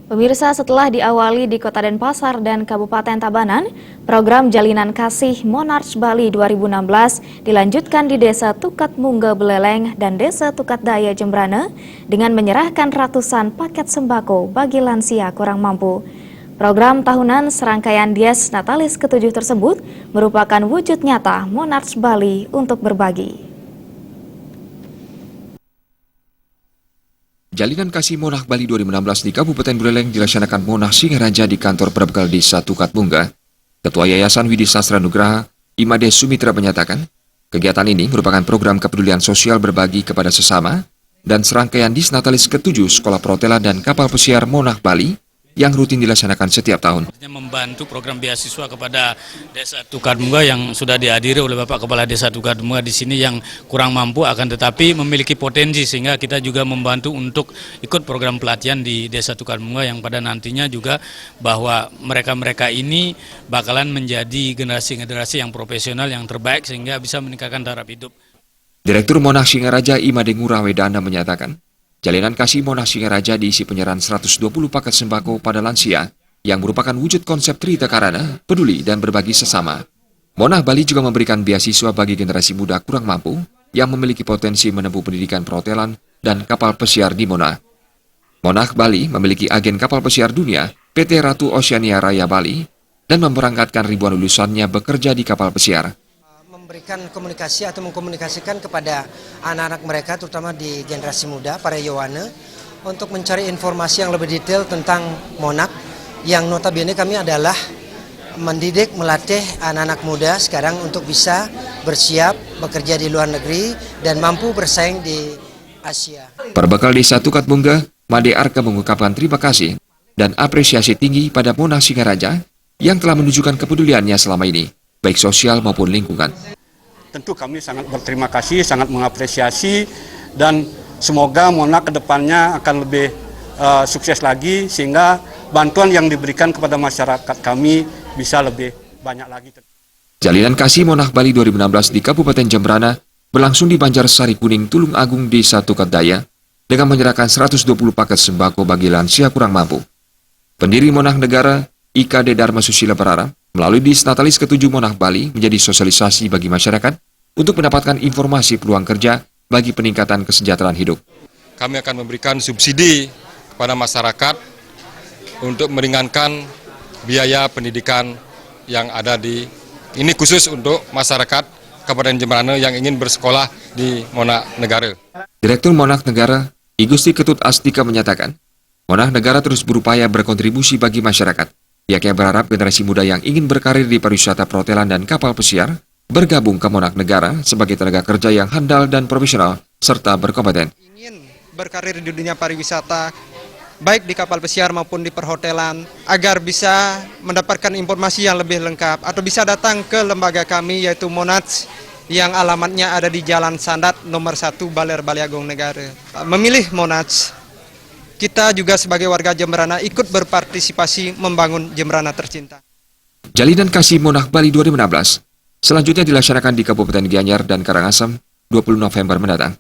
Pemirsa, setelah diawali di Kota Denpasar dan Kabupaten Tabanan, program Jalinan Kasih Monarch Bali 2016 dilanjutkan di Desa Tukat Mungga Beleleng dan Desa Tukat Daya Jembrana dengan menyerahkan ratusan paket sembako bagi lansia kurang mampu. Program tahunan serangkaian Dies Natalis ke-7 tersebut merupakan wujud nyata Monarch Bali untuk berbagi. Jalinan Kasih Monarch Bali 2016 di Kabupaten Buleleng dilaksanakan Monarch Singaraja di kantor perbekal Desa Tukat Mungga. Ketua Yayasan Widi Sastra Nugraha, Imade Sumitra menyatakan, kegiatan ini merupakan program kepedulian sosial berbagi kepada sesama dan serangkaian Dies Natalis ke-7 Sekolah Perhotelan dan Kapal Pesiar Monarch Bali yang rutin dilaksanakan setiap tahun. Membantu program beasiswa kepada Desa Tukat Mungga yang sudah dihadiri oleh Bapak Kepala Desa Tukat Mungga di sini yang kurang mampu akan tetapi memiliki potensi, sehingga kita juga membantu untuk ikut program pelatihan di Desa Tukat Mungga yang pada nantinya juga bahwa mereka-mereka ini bakalan menjadi generasi-generasi yang profesional yang terbaik sehingga bisa meningkatkan taraf hidup. Direktur Monarch Singaraja Imade Ngurah Wedana menyatakan, Jalinan Kasih Monarch Singaraja diisi penyerahan 120 paket sembako pada lansia yang merupakan wujud konsep Trita Karana, peduli dan berbagi sesama. Monarch Bali juga memberikan beasiswa bagi generasi muda kurang mampu yang memiliki potensi menempuh pendidikan perhotelan dan kapal pesiar di Monarch. Monarch Bali memiliki agen kapal pesiar dunia PT Ratu Oceania Raya Bali dan memberangkatkan ribuan lulusannya bekerja di kapal pesiar. Memberikan komunikasi atau mengkomunikasikan kepada anak-anak mereka terutama di generasi muda, para Yowana, untuk mencari informasi yang lebih detail tentang Monarch yang notabene kami adalah mendidik, melatih anak-anak muda sekarang untuk bisa bersiap bekerja di luar negeri dan mampu bersaing di Asia. Perbekal Desa Tukat Mungga, Made Arka mengungkapkan terima kasih dan apresiasi tinggi pada Monarch Singaraja yang telah menunjukkan kepeduliannya selama ini, baik sosial maupun lingkungan. Tentu kami sangat berterima kasih, sangat mengapresiasi, dan semoga Monarch kedepannya akan lebih sukses lagi sehingga bantuan yang diberikan kepada masyarakat kami bisa lebih banyak lagi. Jalinan Kasih Monarch Bali 2016 di Kabupaten Jembrana berlangsung di Banjarsari Kuning, Tulung Agung, Desa Tukat Daya dengan menyerahkan 120 paket sembako bagi lansia kurang mampu. Pendiri Monarch Negara, IKD Dharma Susila berharap melalui Dies Natalis ke-7 Monarch Bali menjadi sosialisasi bagi masyarakat untuk mendapatkan informasi peluang kerja bagi peningkatan kesejahteraan hidup. Kami akan memberikan subsidi kepada masyarakat untuk meringankan biaya pendidikan yang ada ini khusus untuk masyarakat Kabupaten Jembrana yang ingin bersekolah di Monarch Negara. Direktur Monarch Negara, I Gusti Ketut Astika menyatakan, Monarch Negara terus berupaya berkontribusi bagi masyarakat. Pihaknya berharap generasi muda yang ingin berkarir di pariwisata perhotelan dan kapal pesiar bergabung ke Monarch Negara sebagai tenaga kerja yang handal dan profesional serta berkompeten. Ingin berkarir di dunia pariwisata, baik di kapal pesiar maupun di perhotelan, agar bisa mendapatkan informasi yang lebih lengkap atau bisa datang ke lembaga kami yaitu Monarch yang alamatnya ada di Jalan Sandat nomor 1 Baler Baliagung Negara. Memilih Monarch, kita juga sebagai warga Jembrana ikut berpartisipasi membangun Jembrana tercinta. Jalinan Kasih Monarch Bali 2016 selanjutnya dilaksanakan di Kabupaten Gianyar dan Karangasem 20 November mendatang.